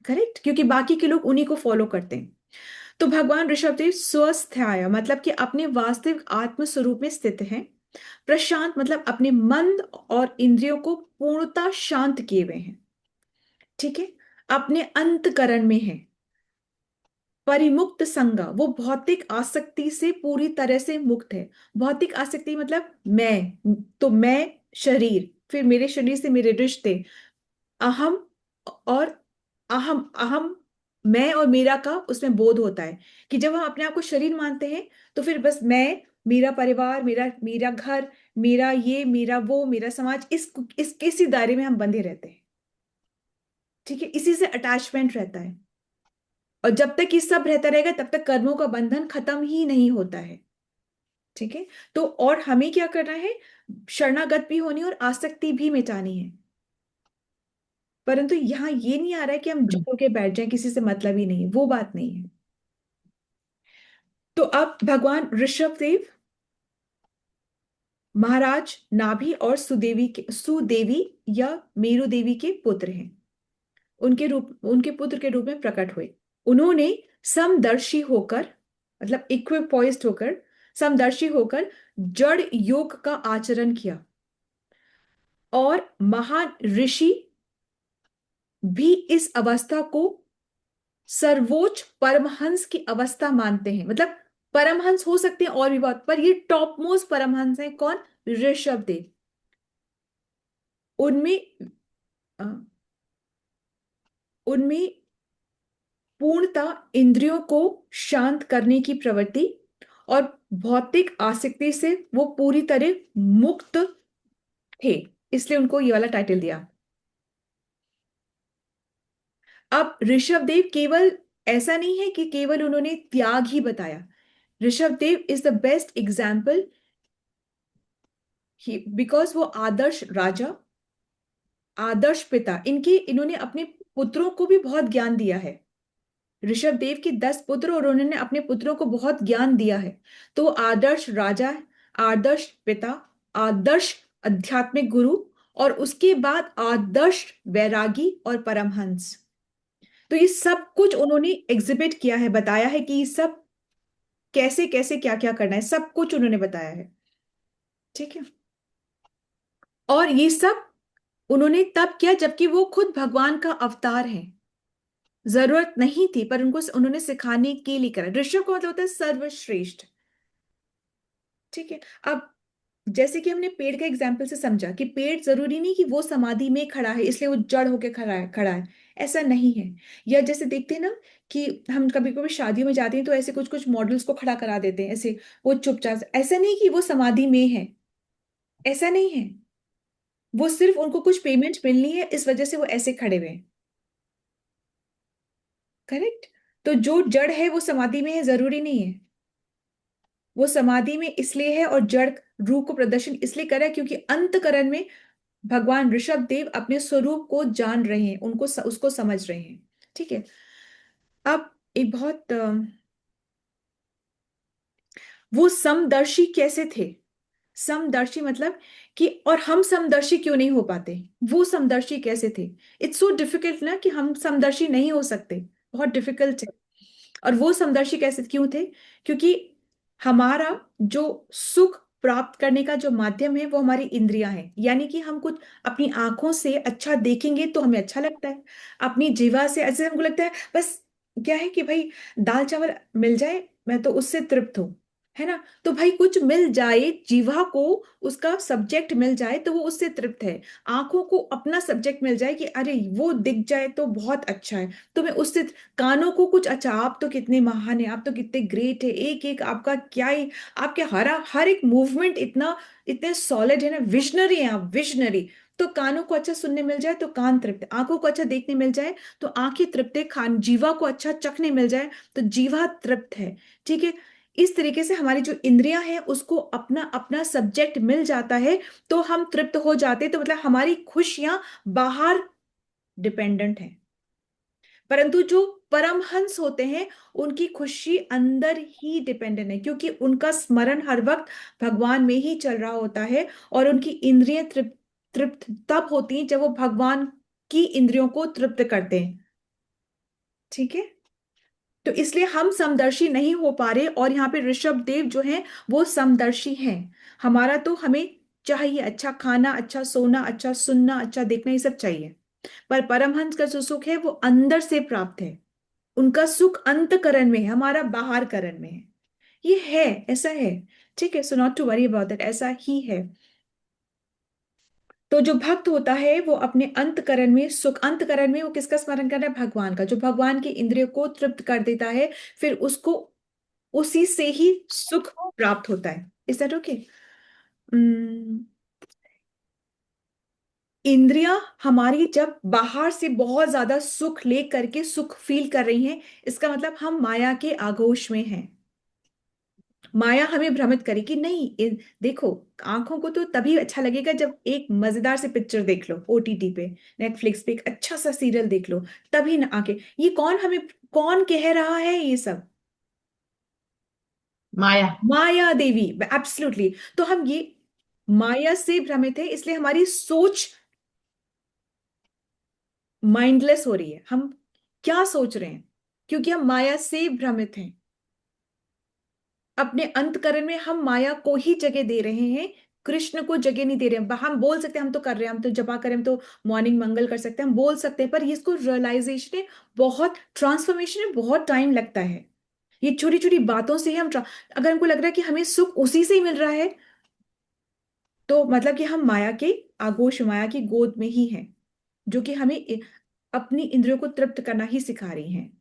[SPEAKER 2] करेक्ट? क्योंकि बाकी के लोग उन्हीं को फॉलो करते हैं। तो भगवान ऋषभदेव स्वस्थाय मतलब कि अपने वास्तविक आत्म स्वरूप में स्थित हैं। प्रशांत मतलब अपने मन और इंद्रियों को पूर्णतः शांत किए हुए हैं। ठीक है, अपने अंतकरण में है। परिमुक्त संगा वो भौतिक आसक्ति से पूरी तरह से मुक्त है। भौतिक आसक्ति मतलब तो मैं शरीर, फिर मेरे शरीर से मेरे रिश्ते, अहम और अहम अहम, मैं और मेरा का उसमें बोध होता है कि जब हम अपने आप को शरीर मानते हैं तो फिर बस मैं, मेरा परिवार, मेरा मेरा घर, मेरा ये, मेरा वो, मेरा समाज, इस इसी दायरे में हम बंधे रहते हैं। ठीक है, इसी से अटैचमेंट रहता है, और जब तक ये सब रहता रहेगा तब तक कर्मों का बंधन खत्म ही नहीं होता है। ठीक है, तो और हमें क्या करना है, शरणागत भी होनी और आसक्ति भी मिटानी है। परंतु यहां ये नहीं आ रहा है कि हम चुप होके बैठ जाएं, किसी से मतलब ही नहीं, वो बात नहीं है। तो अब भगवान ऋषभदेव महाराज नाभि और सुदेवी या मेरु देवी के पुत्र हैं। उनके पुत्र के रूप में प्रकट हुए। उन्होंने समदर्शी होकर मतलब इक्विपॉइज्ड होकर, समदर्शी होकर जड़ योग का आचरण किया, और महान ऋषि भी इस अवस्था को सर्वोच्च परमहंस की अवस्था मानते हैं। मतलब परमहंस हो सकते हैं और भी बहुत, पर ये टॉप मोस्ट परमहंस हैं कौन, ऋषभदेव। उनमें अ, उनमें पूर्णतः इंद्रियों को शांत करने की प्रवृत्ति और भौतिक आसक्ति से वो पूरी तरह मुक्त थे, इसलिए उनको ये वाला टाइटल दिया। अब ऋषभदेव केवल ऐसा नहीं है कि केवल उन्होंने त्याग ही बताया। Rishabhdev is the best example, because वो आदर्श राजा, आदर्श पिता, इन्होंने अपने पुत्रों को भी बहुत ज्ञान दिया है। ऋषभदेव के 10 पुत्र और उन्होंने अपने पुत्रों को बहुत ज्ञान दिया है। तो आदर्श राजा, आदर्श पिता, आदर्श आध्यात्मिक गुरु, और उसके बाद आदर्श वैरागी और परमहंस। तो ये सब कुछ उन्होंने एग्जिबिट किया है, बताया है कि ये सब कैसे कैसे क्या क्या करना है, सब कुछ उन्होंने बताया है। ठीक है, और ये सब उन्होंने तब किया जबकि वो खुद भगवान का अवतार है। जरूरत नहीं थी, पर उनको उन्होंने सिखाने के लिए करा। ऋषभ का मतलब होता है सर्वश्रेष्ठ। ठीक है, अब जैसे कि हमने पेड़ का एग्जाम्पल से समझा कि पेड़ जरूरी नहीं कि वो समाधि में खड़ा है इसलिए वो जड़ होके खड़ा है, ऐसा नहीं है। या जैसे देखते हैं ना कि हम कभी कभी शादियों में जाते हैं तो ऐसे कुछ कुछ मॉडल्स को खड़ा करा देते हैं ऐसे, वो चुपचाप, ऐसा नहीं कि वो समाधि में है, ऐसा नहीं है। वो सिर्फ उनको कुछ पेमेंट मिलनी है, इस वजह से वो ऐसे खड़े हुए हैं। करेक्ट, तो जो जड़ है वो समाधि में है जरूरी नहीं है। वो समाधि में इसलिए है और जड़ रूप को प्रदर्शन इसलिए कर रहा है क्योंकि अंतकरण में भगवान ऋषभ देव अपने स्वरूप को जान रहे हैं, उसको समझ रहे हैं। ठीक है, अब एक बहुत वो समदर्शी कैसे थे। समदर्शी मतलब कि, और हम समदर्शी क्यों नहीं हो पाते, वो समदर्शी कैसे थे। इट्स सो डिफिकल्ट ना कि हम समदर्शी नहीं हो सकते, बहुत डिफिकल्ट है। और वो समदर्शी कैसे क्यों थे, क्योंकि हमारा जो सुख प्राप्त करने का जो माध्यम है वो हमारी इंद्रियां हैं। यानी कि हम कुछ अपनी आंखों से अच्छा देखेंगे तो हमें अच्छा लगता है, अपनी जीवा से ऐसे हमको लगता है बस, क्या है कि भाई दाल चावल मिल जाए मैं तो उससे तृप्त हूं, है ना। तो भाई कुछ मिल जाए, जीवा को उसका सब्जेक्ट मिल जाए तो वो उससे तृप्त है। आंखों को अपना सब्जेक्ट मिल जाए कि अरे वो दिख जाए तो बहुत अच्छा है, तो मैं उससे, कानों को कुछ अच्छा, आप तो कितने महान है, आप तो कितने ग्रेट है, एक एक आपका क्या ही, आपके हर एक मूवमेंट इतना इतने सॉलिड है ना, विजनरी है आप, विजनरी। तो कानों को अच्छा सुनने मिल जाए तो कान तृप्त, आंखों को अच्छा देखने मिल जाए तो आंखें तृप्त है, खान जीवा को अच्छा चखने मिल जाए तो जीवा तृप्त है। ठीक है, इस तरीके से हमारी जो इंद्रियां हैं उसको अपना अपना सब्जेक्ट मिल जाता है तो हम तृप्त हो जाते हैं। तो मतलब हमारी खुशियां बाहर डिपेंडेंट है, परंतु जो परमहंस होते हैं उनकी खुशी अंदर ही डिपेंडेंट है, क्योंकि उनका स्मरण हर वक्त भगवान में ही चल रहा होता है, और उनकी इंद्रियां तृप्त तृप्त तब होती हैं जब वो भगवान की इंद्रियों को तृप्त करते हैं। ठीक है, तो इसलिए हम समदर्शी नहीं हो पा रहे, और यहाँ पे ऋषभ देव जो हैं वो समदर्शी हैं। हमारा तो हमें चाहिए अच्छा खाना, अच्छा सोना, अच्छा सुनना, अच्छा देखना, ये सब चाहिए। पर परमहंस का जो सुख है वो अंदर से प्राप्त है। उनका सुख अंतकरण में है, हमारा बाहर करण में है। ये है, ऐसा है। ठीक है, so not to worry about that, ऐसा ही है। तो जो भक्त होता है वो अपने अंतकरण में सुख, अंतकरण में वो किसका स्मरण कर रहा है? भगवान का, जो भगवान की इंद्रियों को तृप्त कर देता है, फिर उसको उसी से ही सुख प्राप्त होता है। Is that okay? इंद्रियां हमारी जब बाहर से बहुत ज्यादा सुख ले करके सुख फील कर रही हैं, इसका मतलब हम माया के आगोश में हैं। माया हमें भ्रमित करेगी नहीं। देखो, आंखों को तो तभी अच्छा लगेगा जब एक मजेदार से पिक्चर देख लो ओटीटी पे, नेटफ्लिक्स पे एक अच्छा सा सीरियल देख लो, तभी ना आंखें। ये कौन कह रहा है ये सब?
[SPEAKER 4] माया।
[SPEAKER 2] माया देवी, एब्सोल्युटली। तो हम ये माया से भ्रमित है, इसलिए हमारी सोच माइंडलेस हो रही है। हम क्या सोच रहे हैं? क्योंकि हम माया से भ्रमित हैं। अपने अंतकरण में हम माया को ही जगह दे रहे हैं, कृष्ण को जगह नहीं दे रहे हैं। हम बोल सकते हैं हम तो कर रहे हैं, हम तो जपा करें, हम तो मॉर्निंग मंगल कर सकते हैं, हम बोल सकते हैं, पर ये इसको रियलाइजेशन है, बहुत ट्रांसफॉर्मेशन है, बहुत टाइम लगता है। ये छोटी छोटी बातों से ही अगर हमको लग रहा है कि हमें सुख उसी से ही मिल रहा है, तो मतलब कि हम माया के आगोश, माया की गोद में ही हैं, जो कि हमें अपनी इंद्रियों को तृप्त करना ही सिखा रही हैं।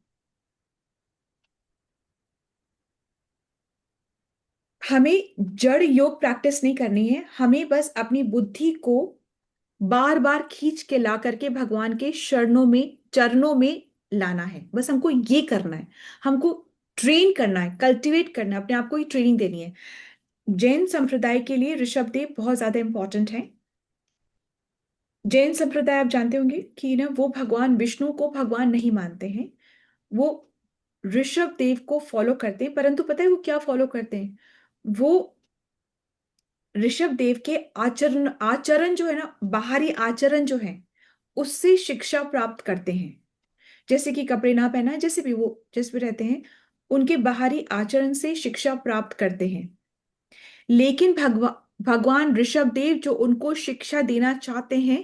[SPEAKER 2] हमें जड़ योग प्रैक्टिस नहीं करनी है, हमें बस अपनी बुद्धि को बार बार खींच के ला करके भगवान के चरणों में लाना है। बस हमको ये करना है, हमको ट्रेन करना है, कल्टीवेट करना है, अपने आप को ही ट्रेनिंग देनी है। जैन संप्रदाय के लिए ऋषभ देव बहुत ज्यादा इंपॉर्टेंट है। जैन संप्रदाय आप जानते होंगे कि ना, वो भगवान विष्णु को भगवान नहीं मानते हैं। वो ऋषभ देव को फॉलो करते हैं, परंतु पता है वो क्या फॉलो करते हैं? वो ऋषभ देव के आचरण आचरण जो है ना, बाहरी आचरण जो है, उससे शिक्षा प्राप्त करते हैं। जैसे कि कपड़े ना पहना, जैसे भी वो जिस भी रहते हैं, उनके बाहरी आचरण से शिक्षा प्राप्त करते हैं। लेकिन भगवान ऋषभ देव जो उनको शिक्षा देना चाहते हैं,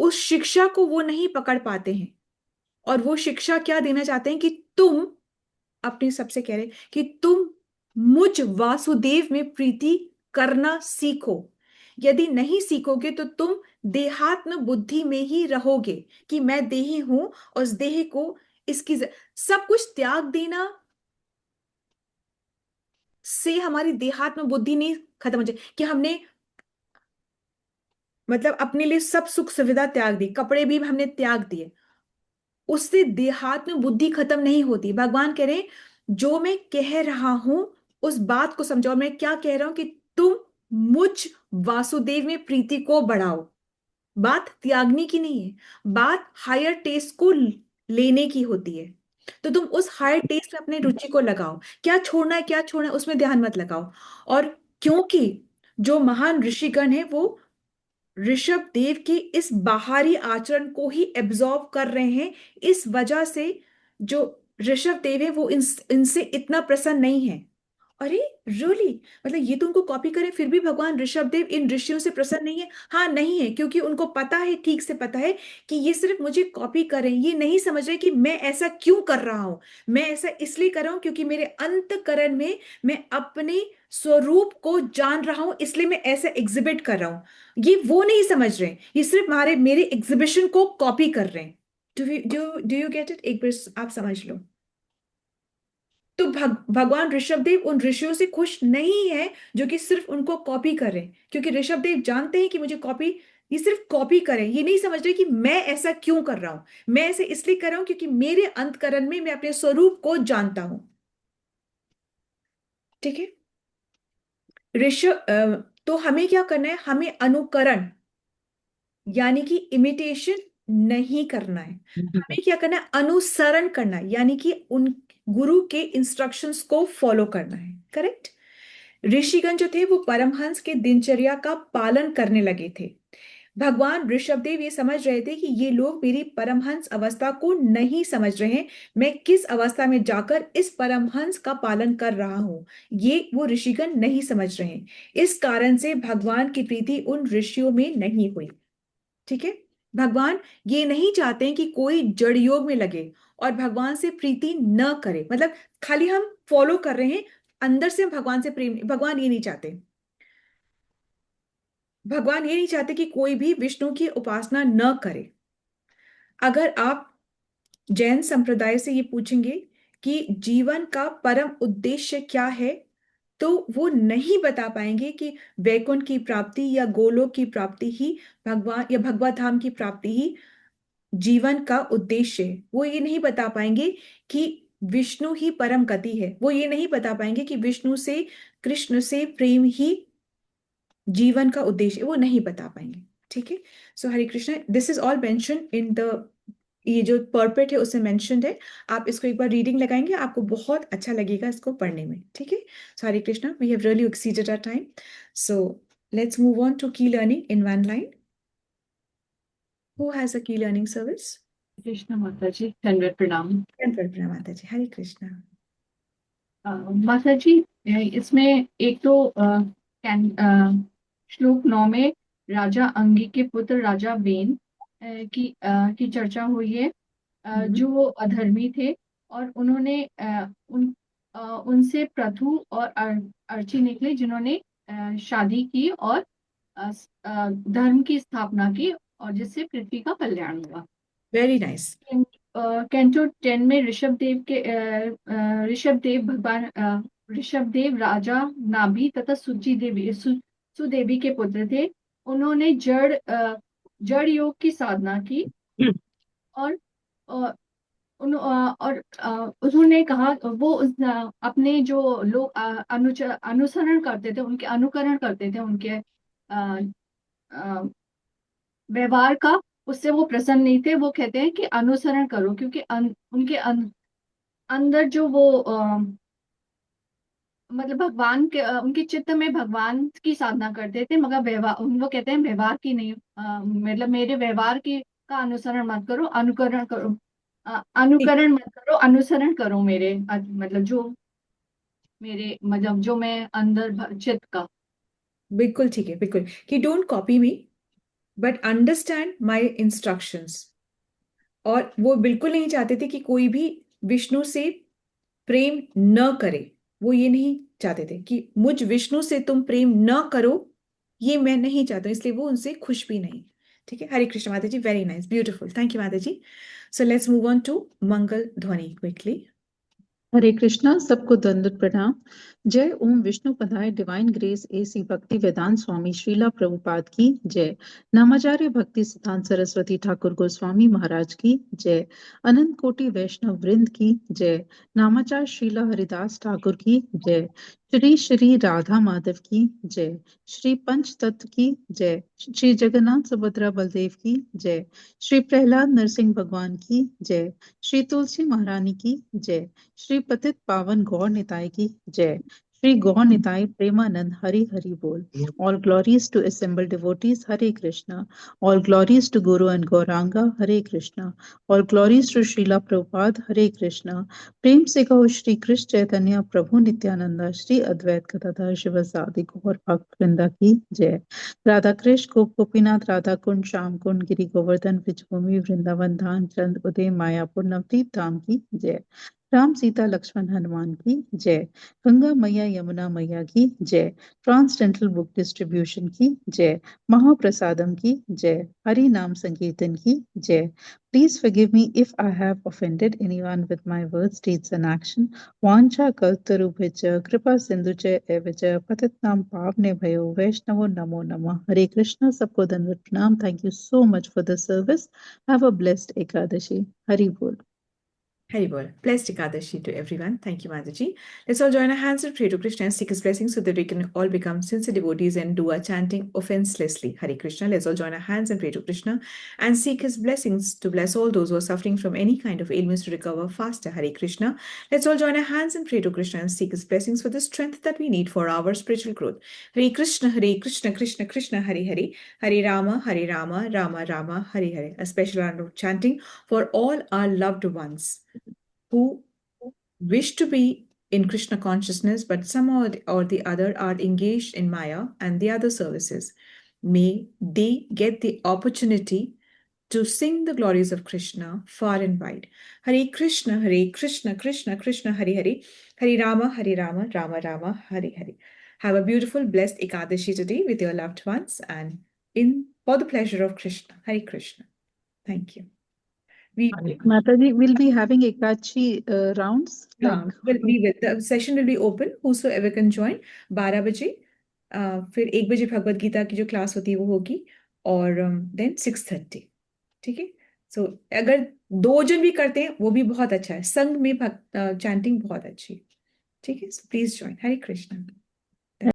[SPEAKER 2] उस शिक्षा को वो नहीं पकड़ पाते हैं। और वो शिक्षा क्या देना चाहते हैं? कि तुम अपने सबसे कह रहे कि तुम मुझ वासुदेव में प्रीति करना सीखो। यदि नहीं सीखोगे तो तुम देहात्म बुद्धि में ही रहोगे, कि मैं देही हूं और उस देह को इसकी सब कुछ त्याग देना से हमारी देहात्म बुद्धि नहीं खत्म हो जाए, कि हमने मतलब अपने लिए सब सुख सुविधा त्याग दी, कपड़े भी हमने त्याग दिए, उससे देहात्म बुद्धि खत्म नहीं होती। भगवान कह रहे हैं, जो मैं कह रहा हूं उस बात को समझो। मैं क्या कह रहा हूं? कि तुम मुझ वासुदेव में प्रीति को बढ़ाओ। बात त्यागने की नहीं है, बात हायर टेस्ट को लेने की होती है। तो तुम उस हायर टेस्ट में अपने रुचि को लगाओ। क्या छोड़ना है, क्या छोड़ना है, उसमें ध्यान मत लगाओ। और क्योंकि जो महान ऋषिगण है वो ऋषभ देव के इस बाहरी आचरण को ही एब्जॉर्ब कर रहे हैं, इस वजह से जो ऋषभ देव है वो इनसे इतना प्रसन्न नहीं है। अरे रियली, मतलब ये तो उनको कॉपी करें, फिर भी भगवान ऋषभ देव इन ऋषियों से प्रसन्न नहीं है? हाँ नहीं है, क्योंकि उनको पता है, ठीक से पता है कि ये सिर्फ मुझे कॉपी करें। ये नहीं समझ रहे कि मैं ऐसा क्यों कर रहा हूं। मैं ऐसा इसलिए कर रहा हूं क्योंकि मेरे अंतकरण में मैं अपने स्वरूप को जान रहा हूं, इसलिए मैं ऐसा एग्जिबिट कर रहा हूं। ये वो नहीं समझ रहे, ये सिर्फ मेरे एग्जिबिशन को कॉपी कर रहे हैं। Do you get it? एक बार आप समझ लो। तो भगवान ऋषभदेव उन ऋषियों से खुश नहीं है जो कि सिर्फ उनको कॉपी कर रहे हैं, क्योंकि ऋषभदेव जानते हैं कि मुझे कॉपी, ये सिर्फ कॉपी करें, ये नहीं समझ रहे कि मैं ऐसा क्यों कर रहा हूं। मैं ऐसे इसलिए कर रहा हूं क्योंकि मेरे अंतकरण में मैं अपने स्वरूप को जानता हूं। ठीक है? तो हमें क्या करना है? हमें अनुकरण यानी कि इमिटेशन नहीं करना है। हमें क्या करना है? अनुसरण करना है, यानी कि उन गुरु के इंस्ट्रक्शंस को फॉलो करना है। करेक्ट? ऋषिगण जो थे वो परमहंस के दिनचर्या का पालन करने लगे थे। भगवान ऋषभदेव ये समझ रहे थे कि ये लोग मेरी परमहंस अवस्था को नहीं समझ रहे हैं, मैं किस अवस्था में जाकर इस परमहंस का पालन कर रहा हूं, ये वो ऋषिगण नहीं समझ रहे हैं। इस कारण से भगवान की प्रीति उन ऋषियों में नहीं हुई। ठीक है, भगवान ये नहीं चाहते हैं कि कोई जड़ योग में लगे और भगवान से प्रीति न करे, मतलब खाली हम फॉलो कर रहे हैं, अंदर से हम भगवान से प्रेम, भगवान ये नहीं चाहते। भगवान ये नहीं चाहते कि कोई भी विष्णु की उपासना न करे। अगर आप जैन संप्रदाय से ये पूछेंगे कि जीवन का परम उद्देश्य क्या है, तो वो नहीं बता पाएंगे कि वैकुंठ की प्राप्ति या गोलोक की प्राप्ति ही भगवान या भगवत धाम की प्राप्ति ही जीवन का उद्देश्य है। वो ये नहीं बता पाएंगे कि विष्णु ही परम गति है। वो ये नहीं बता पाएंगे कि विष्णु से, कृष्ण से प्रेम ही जीवन का उद्देश्य, वो नहीं बता पाएंगे। ठीक है, so Hare Krishna, this is all mention in the, ये जो पर्पेट है उसमें मेंशन्ड है। आप इसको एक बार रीडिंग लगाएंगे, आपको बहुत अच्छा लगेगा इसको पढ़ने में। ठीक है, so Hare Krishna, we have really exceeded our time, so let's move on to key learning in one line. Who has a key learning service?
[SPEAKER 3] Krishna माता जी, दंडवत प्रणाम।
[SPEAKER 2] दंडवत प्रणाम माता जी। हरे कृष्णा।
[SPEAKER 3] माता जी, इसमें एक तो श्लोक 9 में राजा अंगी के पुत्र राजा वेन की चर्चा हुई है, जो अधर्मी थे और उन्होंने उनसे प्रथु और अर्ची निकले, जिन्होंने शादी की और धर्म की स्थापना की और जिससे पृथ्वी का कल्याण हुआ।
[SPEAKER 2] Very nice.
[SPEAKER 3] कैंटो 10 में ऋषभदेव भगवान ऋषभदेव राजा नाभि तथा सुदेवी के पुत्र थे। उन्होंने जड़ योग की साधना की और उन्होंने कहा वो अपने जो लोग अनुसरण करते थे, उनके अनुकरण करते थे, उनके व्यवहार का, उससे वो प्रसन्न नहीं थे। वो कहते हैं कि अनुसरण करो, क्योंकि उनके अंदर जो वो मतलब भगवान के उनके चित्त में भगवान की साधना करते थे, मगर व्यवहार, वो कहते हैं व्यवहार की नहीं, मतलब मेरे व्यवहार की का अनुसरण मत करो, अनुकरण करो, अनुकरण मत करो, अनुसरण करो मेरे, मतलब जो मेरे, मतलब जो मैं अंदर चित्त का।
[SPEAKER 2] बिल्कुल ठीक है, बिल्कुल, कि don't copy me but understand my instructions. और वो बिल्कुल नहीं चाहते थे कि कोई भी विष्णु से प्रेम न करे। वो ये नहीं चाहते थे कि मुझ विष्णु से तुम प्रेम न करो, ये मैं नहीं चाहता, इसलिए वो उनसे खुश भी नहीं। ठीक है, हरे कृष्ण माता जी, very nice, beautiful, thank you माता जी। So let's move on to मंगल ध्वनि क्विकली।
[SPEAKER 6] हरे कृष्णा, सबको दंडवत प्रणाम। जय ओम विष्णु पदाय divine grace AC Bhaktivedanta स्वामी श्रीला प्रभुपाद की जय। नामाचार्य भक्ति सिद्धांत सरस्वती ठाकुर गोस्वामी महाराज की जय। अनंत कोटि वैष्णव वृंद की जय। नामाचार्य श्रीला हरिदास ठाकुर की जय। श्री श्री राधा माधव की जय। श्री पंच तत्व की जय। श्री जगन्नाथ सुभद्रा बलदेव की जय। श्री प्रहलाद नरसिंह भगवान की जय। श्री तुलसी महारानी की जय। श्री पतित पावन गौर निताय की जय। श्री गौर निताय प्रेमानंद हरि हरि बोल। All glories to assembled devotees, Hare Krishna. All glories to Guru and Gauranga, Hare Krishna. All glories to Srila Prabhupada, Hare Krishna. प्रेम से कहो श्री कृष्ण चैतन्य प्रभु नित्यानंदा, श्री अद्वैत गदाधर शिवसादि गौर भक्त वृंदा की जय। राधा कृष्ण गोप गोपीनाथ राधा कुंड श्याम कुंड गिरि गोवर्धन ब्रजभूमि वृंदावन धाम चंद उदय मायापुर नवदीप धाम की जय। राम सीता लक्ष्मण हनुमान की जय। गंगा मैया यमुना मैया की जय। ट्रांसडेंटल बुक डिस्ट्रीब्यूशन की जय। महाप्रसादम की जय। हरि नाम संकीर्तन की जय। Please forgive me if I have offended anyone with my words, deeds and action. वांछा कल्पतरुभ्यश्च कृपा सिंधुचे एवच पतितनां पावनेभ्यो वैष्णवो नमो नमः। हरे कृष्णा, सबको दंडवत प्रणाम। Thank you so much for the service. Have a blessed Ekadashi. Hari Bol.
[SPEAKER 2] Hari Bol. Blessed Ekadashi to everyone. Thank you, Mataji. Let's all join our hands and pray to Krishna and seek his blessings so that we can all become sincere devotees and do our chanting offenselessly. Hare Krishna. Let's all join our hands and pray to Krishna and seek his blessings to bless all those who are suffering from any kind of ailments to recover faster. Hare Krishna. Let's all join our hands and pray to Krishna and seek his blessings for the strength that we need for our spiritual growth. Hare Krishna, Krishna Krishna, Hare Hare, Hare Rama, Rama Rama, Hare Hare. A special round of chanting for all our loved ones who wish to be in Krishna consciousness, but somehow or the other are engaged in Maya and the other services. May they get the opportunity to sing the glories of Krishna far and wide. Hare Krishna, Krishna Krishna, Hare Hare, Hare Rama, Rama Rama, Hare Hare. Have a beautiful, blessed Ekadashi today with your loved ones and for the pleasure of Krishna. Hare Krishna. Thank you.
[SPEAKER 6] Mataji, will be having Ekachi rounds.
[SPEAKER 2] The session will be open. Whosoever can join. 12 बजे फिर 1 बजे भगवत गीता की जो class होती है वो होगी और देन 6:30. ठीक है. सो अगर 2 जन भी करते हैं वो भी बहुत अच्छा है. संघ में चैंटिंग बहुत अच्छी. ठीक है. So please join. Hare Krishna.